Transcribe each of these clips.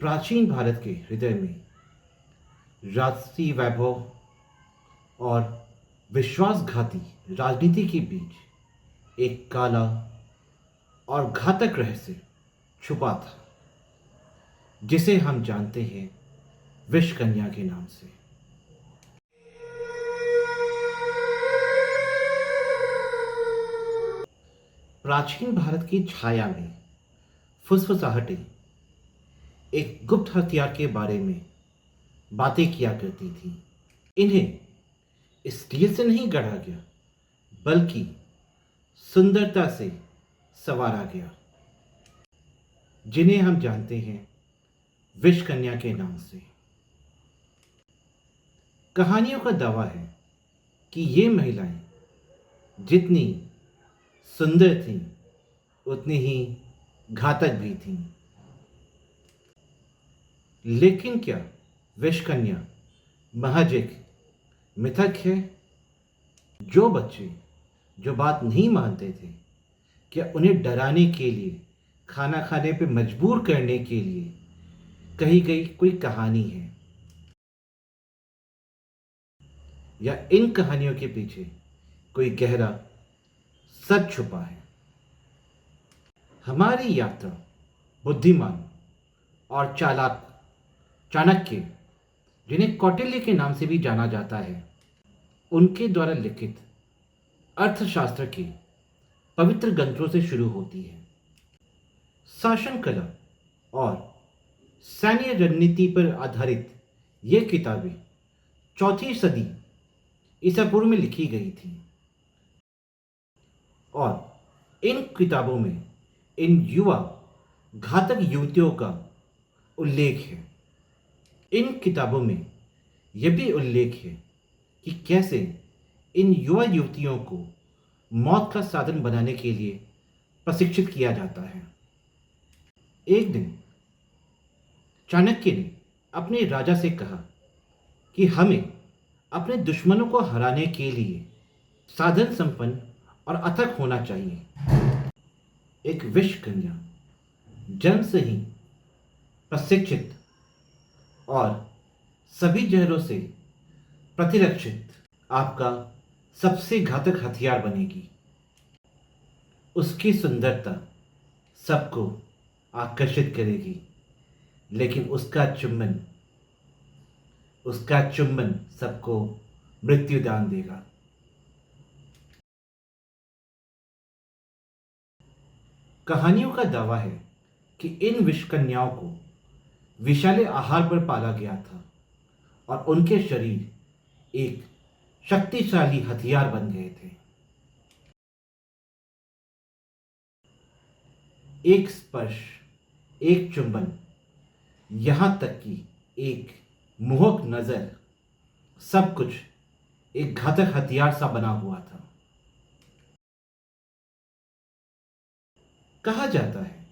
प्राचीन भारत के हृदय में राजसी वैभव और विश्वासघाती राजनीति के बीच एक काला और घातक रहस्य छुपा था, जिसे हम जानते हैं विषकन्या के नाम से। प्राचीन भारत की छाया में फुसफुसाहटें एक गुप्त हथियार के बारे में बातें किया करती थी। इन्हें स्टील से नहीं गढ़ा गया, बल्कि सुंदरता से संवारा गया, जिन्हें हम जानते हैं विषकन्या के नाम से। कहानियों का दावा है कि ये महिलाएं जितनी सुंदर थीं, उतनी ही घातक भी थीं। लेकिन क्या विषकन्या महज एक मिथक है? जो बच्चे जो बात नहीं मानते थे, क्या उन्हें डराने के लिए, खाना खाने पे मजबूर करने के लिए कही गई कोई कहानी है, या इन कहानियों के पीछे कोई गहरा सच छुपा है? हमारी यात्रा बुद्धिमान और चालाक चाणक्य, जिन्हें कौटिल्य के नाम से भी जाना जाता है, उनके द्वारा लिखित अर्थशास्त्र के पवित्र ग्रंथों से शुरू होती है। शासन कला और सैन्य रणनीति पर आधारित ये किताबें 4वीं सदी ईसा पूर्व में लिखी गई थी, और इन किताबों में इन युवा घातक युवतियों का उल्लेख है। इन किताबों में यह भी उल्लेख है कि कैसे इन युवा युवतियों को मौत का साधन बनाने के लिए प्रशिक्षित किया जाता है। एक दिन चाणक्य ने अपने राजा से कहा कि हमें अपने दुश्मनों को हराने के लिए साधन संपन्न और अथक होना चाहिए। एक विषकन्या जन्म से ही प्रशिक्षित और सभी जहरों से प्रतिरक्षित आपका सबसे घातक हथियार बनेगी। उसकी सुंदरता सबको आकर्षित करेगी, लेकिन उसका चुंबन सबको मृत्युदान देगा। कहानियों का दावा है कि इन विषकन्याओं को विषैले आहार पर पाला गया था, और उनके शरीर एक शक्तिशाली हथियार बन गए थे। एक स्पर्श, एक चुंबन, यहां तक कि एक मोहक नजर, सब कुछ एक घातक हथियार सा बना हुआ था। कहा जाता है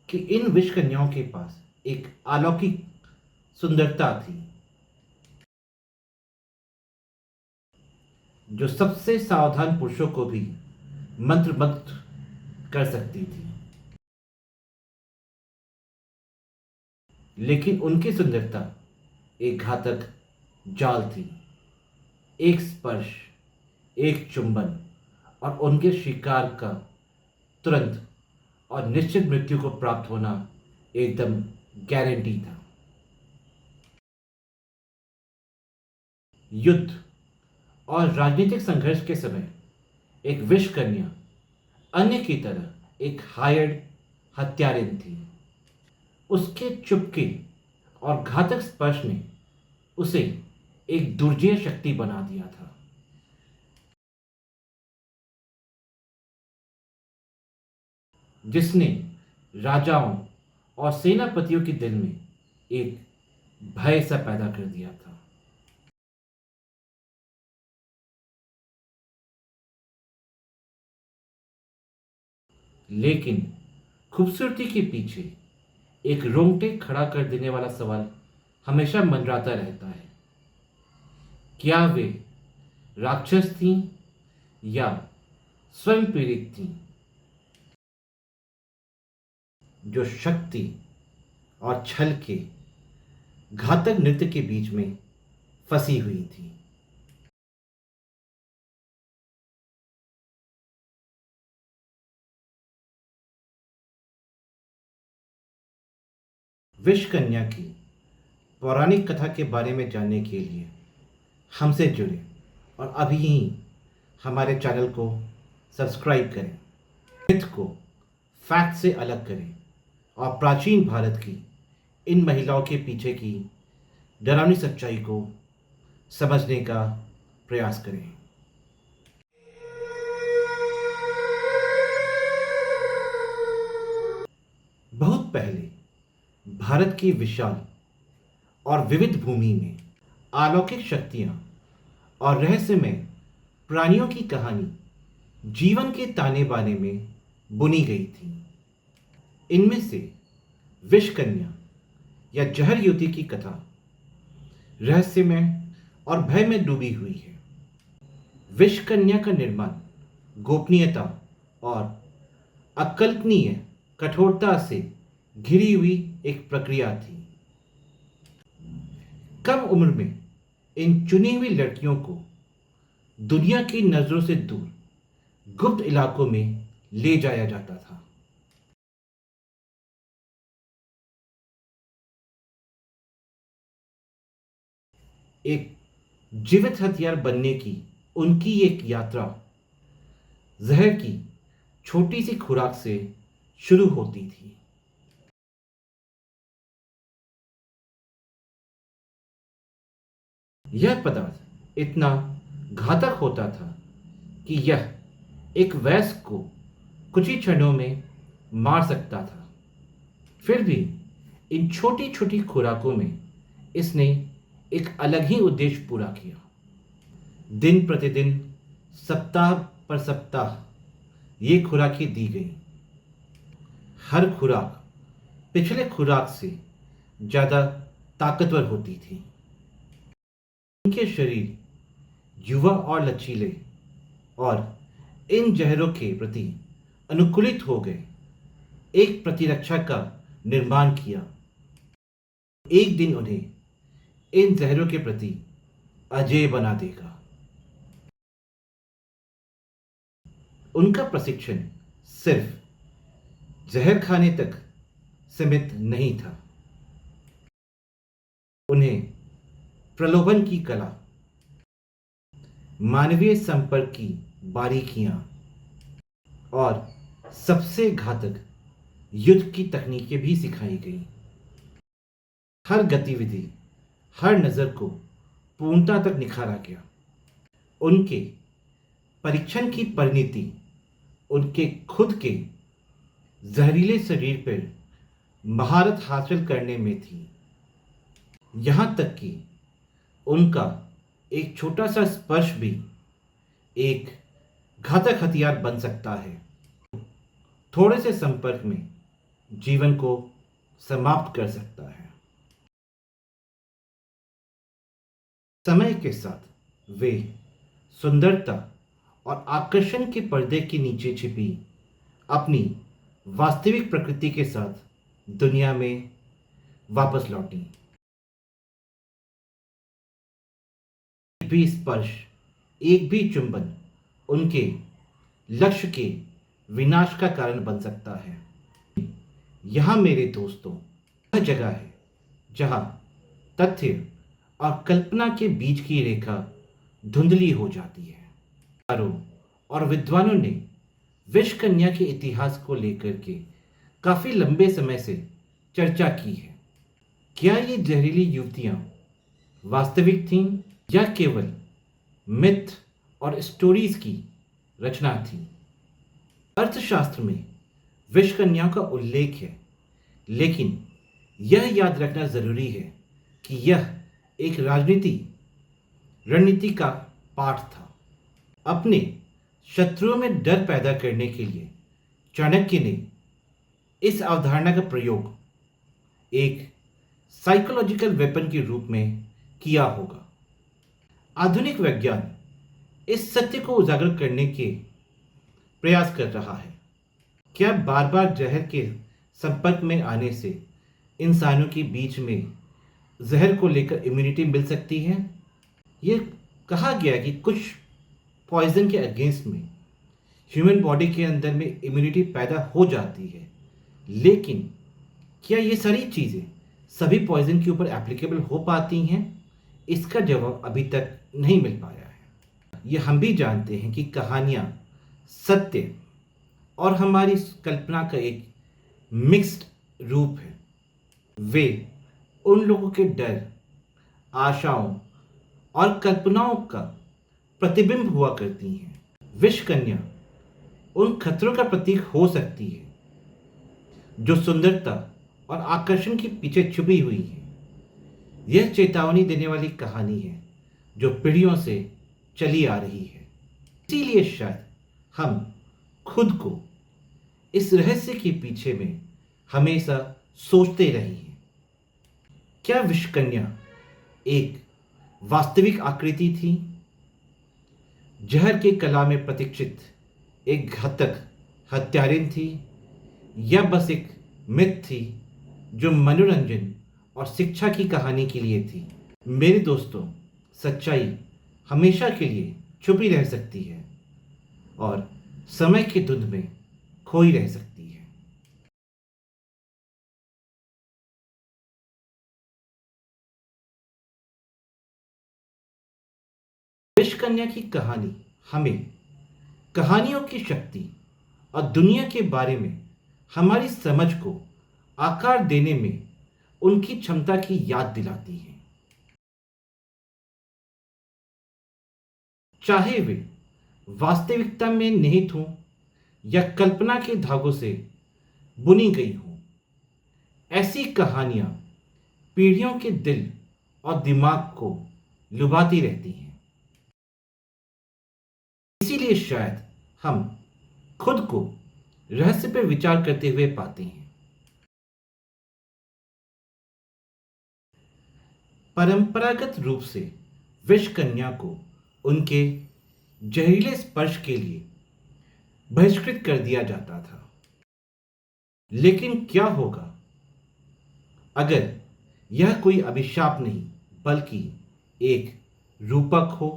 कि इन विषकन्याओं के पास एक अलौकिक सुंदरता थी, जो सबसे सावधान पुरुषों को भी मंत्रमुग्ध कर सकती थी। लेकिन उनकी सुंदरता एक घातक जाल थी। एक स्पर्श, एक चुंबन, और उनके शिकार का तुरंत और निश्चित मृत्यु को प्राप्त होना एकदम गारंटी था। युद्ध और राजनीतिक संघर्ष के समय एक विषकन्या अन्य की तरह एक हायर्ड हत्यारिन थी। उसके चुपके और घातक स्पर्श ने उसे एक दुर्जेय शक्ति बना दिया था। जिसने राजाओं और सेनापतियों के दिल में एक भय सा पैदा कर दिया था। लेकिन खूबसूरती के पीछे एक रोंगटे खड़ा कर देने वाला सवाल हमेशा मंडराता रहता है। क्या वे राक्षस थीं या स्वयं पीड़ित थीं, जो शक्ति और छल के घातक नृत्य के बीच में फंसी हुई थी। विष कन्या की पौराणिक कथा के बारे में जानने के लिए हमसे जुड़े और अभी ही हमारे चैनल को सब्सक्राइब करें। मिथ को फैक्ट से अलग करें और प्राचीन भारत की इन महिलाओं के पीछे की डरावनी सच्चाई को समझने का प्रयास करें। बहुत पहले भारत की विशाल और विविध भूमि में अलौकिक शक्तियां और रहस्यमय प्राणियों की कहानी जीवन के ताने बाने में बुनी गई थी। इनमें से विष कन्या या जहर युवती की कथा रहस्यमय और भय में डूबी हुई है। विष कन्या का निर्माण गोपनीयता और अकल्पनीय कठोरता से घिरी हुई एक प्रक्रिया थी। कम उम्र में इन चुनी हुई लड़कियों को दुनिया की नजरों से दूर गुप्त इलाकों में ले जाया जाता था। एक जीवित हथियार बनने की उनकी एक यात्रा जहर की छोटी सी खुराक से शुरू होती थी। यह पदार्थ इतना घातक होता था कि यह एक वयस्क को कुछ ही क्षणों में मार सकता था। फिर भी इन छोटी छोटी खुराकों में इसने एक अलग ही उद्देश्य पूरा किया। दिन प्रतिदिन, सप्ताह पर सप्ताह ये खुराकें दी गई। हर खुराक पिछले खुराक से ज़्यादा ताकतवर होती थी। उनके शरीर युवा और लचीले और इन जहरों के प्रति अनुकूलित हो गए। एक प्रतिरक्षा का निर्माण किया। एक दिन उन्हें इन जहरों के प्रति अजेय बना देगा। उनका प्रशिक्षण सिर्फ जहर खाने तक सीमित नहीं था। उन्हें प्रलोभन की कला, मानवीय संपर्क की बारीकियां और सबसे घातक युद्ध की तकनीकें भी सिखाई गई। हर गतिविधि, हर नज़र को पूर्णता तक निखारा गया। उनके परीक्षण की परिणति उनके खुद के जहरीले शरीर पर महारत हासिल करने में थी। यहाँ तक कि उनका एक छोटा सा स्पर्श भी एक घातक हथियार बन सकता है। थोड़े से संपर्क में जीवन को समाप्त कर सकता है। समय के साथ वे सुंदरता और आकर्षण के पर्दे के नीचे छिपी अपनी वास्तविक प्रकृति के साथ दुनिया में वापस लौटी। एक भी स्पर्श, एक भी चुंबन उनके लक्ष्य के विनाश का कारण बन सकता है। यहाँ मेरे दोस्तों, वह जगह है जहाँ तथ्य और कल्पना के बीच की रेखा धुंधली हो जाती है। और विद्वानों ने विष कन्या के इतिहास को लेकर के काफी लंबे समय से चर्चा की है। क्या ये जहरीली युवतियां वास्तविक थीं या केवल मिथ और स्टोरीज की रचना थी? अर्थशास्त्र में विष कन्याओं का उल्लेख है, लेकिन यह याद रखना जरूरी है कि यह एक रणनीति का पाठ था। अपने शत्रुओं में डर पैदा करने के लिए चाणक्य ने इस अवधारणा का प्रयोग एक साइकोलॉजिकल वेपन के रूप में किया होगा। आधुनिक विज्ञान इस सत्य को उजागर करने के प्रयास कर रहा है। क्या बार बार जहर के संपर्क में आने से इंसानों के बीच में जहर को लेकर इम्यूनिटी मिल सकती है। ये कहा गया कि कुछ पॉइजन के अगेंस्ट में ह्यूमन बॉडी के अंदर में इम्यूनिटी पैदा हो जाती है, लेकिन क्या ये सारी चीज़ें सभी पॉइजन के ऊपर एप्लीकेबल हो पाती हैं? इसका जवाब अभी तक नहीं मिल पाया है। ये हम भी जानते हैं कि कहानियाँ सत्य और हमारी कल्पना का एक मिक्स्ड रूप है। वे उन लोगों के डर, आशाओं और कल्पनाओं का प्रतिबिंब हुआ करती हैं। विष कन्या उन खतरों का प्रतीक हो सकती है जो सुंदरता और आकर्षण के पीछे छुपी हुई है। यह चेतावनी देने वाली कहानी है जो पीढ़ियों से चली आ रही है। इसीलिए शायद हम खुद को इस रहस्य के पीछे में हमेशा सोचते रहे हैं। क्या विषकन्या एक वास्तविक आकृति थी, जहर के कला में प्रतीक्षित एक घातक हत्यारिन थी, या बस एक मिथ थी जो मनोरंजन और शिक्षा की कहानी के लिए थी? मेरे दोस्तों, सच्चाई हमेशा के लिए छुपी रह सकती है और समय की धुंध में खोई रह सकती है। विषकन्या की कहानी हमें कहानियों की शक्ति और दुनिया के बारे में हमारी समझ को आकार देने में उनकी क्षमता की याद दिलाती है। चाहे वे वास्तविकता में निहित हों या कल्पना के धागों से बुनी गई हों, ऐसी कहानियां पीढ़ियों के दिल और दिमाग को लुभाती रहती हैं। इसीलिए शायद हम खुद को रहस्य पर विचार करते हुए पाते हैं। परंपरागत रूप से विष कन्या को उनके जहरीले स्पर्श के लिए बहिष्कृत कर दिया जाता था। लेकिन क्या होगा अगर यह कोई अभिशाप नहीं बल्कि एक रूपक हो?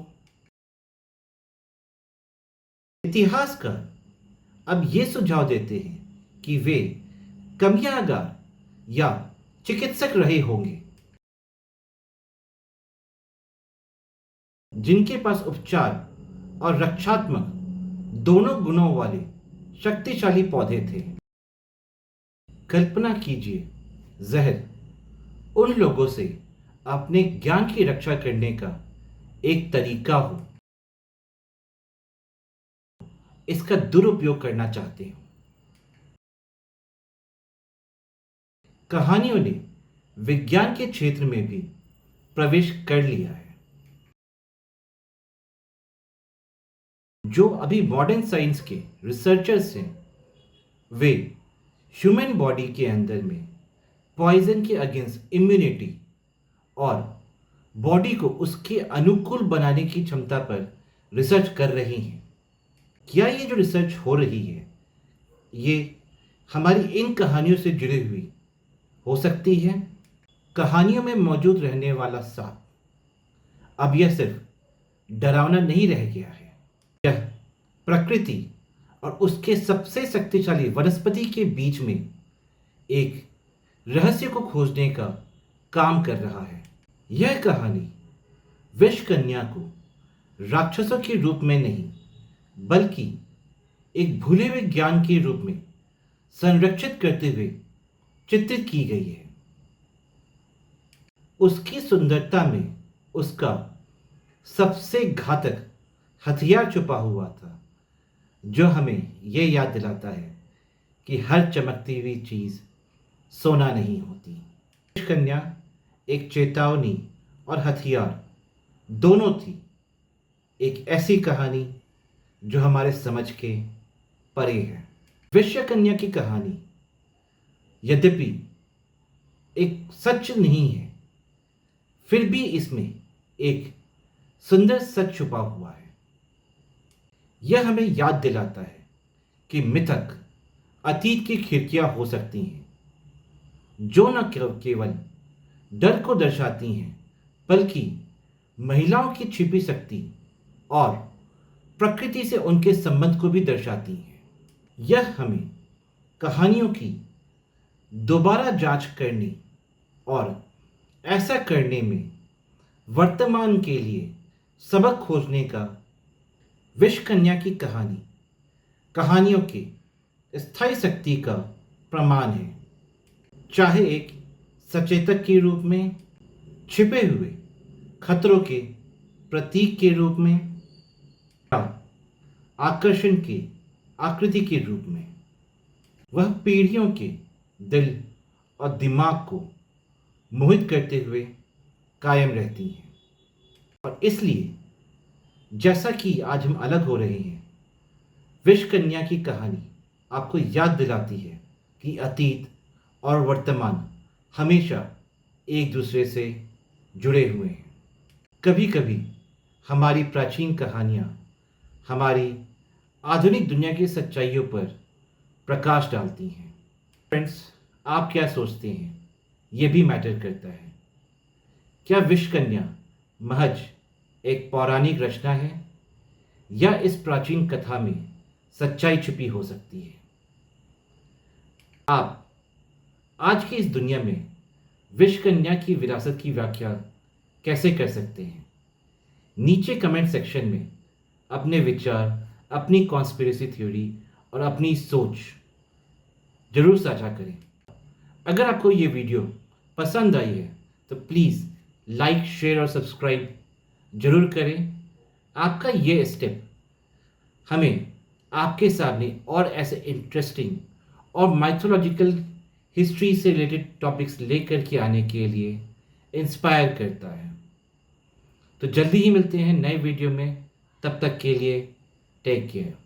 इतिहासकार अब ये सुझाव देते हैं कि वे कमियागार या चिकित्सक रहे होंगे, जिनके पास उपचार और रक्षात्मक दोनों गुणों वाले शक्तिशाली पौधे थे। कल्पना कीजिए, जहर उन लोगों से अपने ज्ञान की रक्षा करने का एक तरीका हो, इसका दुरुपयोग करना चाहते हो। कहानियों ने विज्ञान के क्षेत्र में भी प्रवेश कर लिया है। जो अभी मॉडर्न साइंस के रिसर्चर्स हैं, वे ह्यूमन बॉडी के अंदर में पॉइजन के अगेंस्ट इम्यूनिटी और बॉडी को उसके अनुकूल बनाने की क्षमता पर रिसर्च कर रहे हैं। क्या ये जो रिसर्च हो रही है, ये हमारी इन कहानियों से जुड़ी हुई हो सकती है? कहानियों में मौजूद रहने वाला सांप अब यह सिर्फ डरावना नहीं रह गया है, यह प्रकृति और उसके सबसे शक्तिशाली वनस्पति के बीच में एक रहस्य को खोजने का काम कर रहा है। यह कहानी विष कन्या को राक्षसों के रूप में नहीं बल्कि एक भूले हुए ज्ञान के रूप में संरक्षित करते हुए चित्रित की गई है। उसकी सुंदरता में उसका सबसे घातक हथियार छुपा हुआ था, जो हमें यह याद दिलाता है कि हर चमकती हुई चीज सोना नहीं होती। कन्या एक चेतावनी और हथियार दोनों थी, एक ऐसी कहानी जो हमारे समझ के परे है। विषय कन्या की कहानी यद्यपि एक सच नहीं है, फिर भी इसमें एक सुंदर सच छुपा हुआ है। यह हमें याद दिलाता है कि मिथक अतीत की खिड़कियां हो सकती हैं, जो न केवल डर को दर्शाती हैं, बल्कि महिलाओं की छिपी शक्ति और प्रकृति से उनके संबंध को भी दर्शाती हैं। यह हमें कहानियों की दोबारा जांच करने और ऐसा करने में वर्तमान के लिए सबक खोजने का विषकन्या की कहानी कहानियों के स्थायी शक्ति का प्रमाण है। चाहे एक सचेतक के रूप में, छिपे हुए खतरों के प्रतीक के रूप में, या आकर्षण के आकृति के रूप में, वह पीढ़ियों के दिल और दिमाग को मोहित करते हुए कायम रहती हैं। और इसलिए जैसा कि आज हम अलग हो रहे हैं, विषकन्या की कहानी आपको याद दिलाती है कि अतीत और वर्तमान हमेशा एक दूसरे से जुड़े हुए हैं। कभी कभी हमारी प्राचीन कहानियाँ हमारी आधुनिक दुनिया की सच्चाइयों पर प्रकाश डालती हैं। फ्रेंड्स, आप क्या सोचते हैं? ये भी मैटर करता है। क्या विषकन्या महज एक पौराणिक रचना है, या इस प्राचीन कथा में सच्चाई छिपी हो सकती है? आप आज की इस दुनिया में विषकन्या की विरासत की व्याख्या कैसे कर सकते हैं? नीचे कमेंट सेक्शन में अपने विचार, अपनी कॉन्स्पिरेसी थ्योरी और अपनी सोच जरूर साझा करें। अगर आपको ये वीडियो पसंद आई है तो प्लीज़ लाइक, शेयर और सब्सक्राइब जरूर करें। आपका ये स्टेप हमें आपके सामने और ऐसे इंटरेस्टिंग और माइथोलॉजिकल हिस्ट्री से रिलेटेड टॉपिक्स लेकर के आने के लिए इंस्पायर करता है। तो जल्दी ही मिलते हैं नए वीडियो में। तब तक के लिए टेक केयर।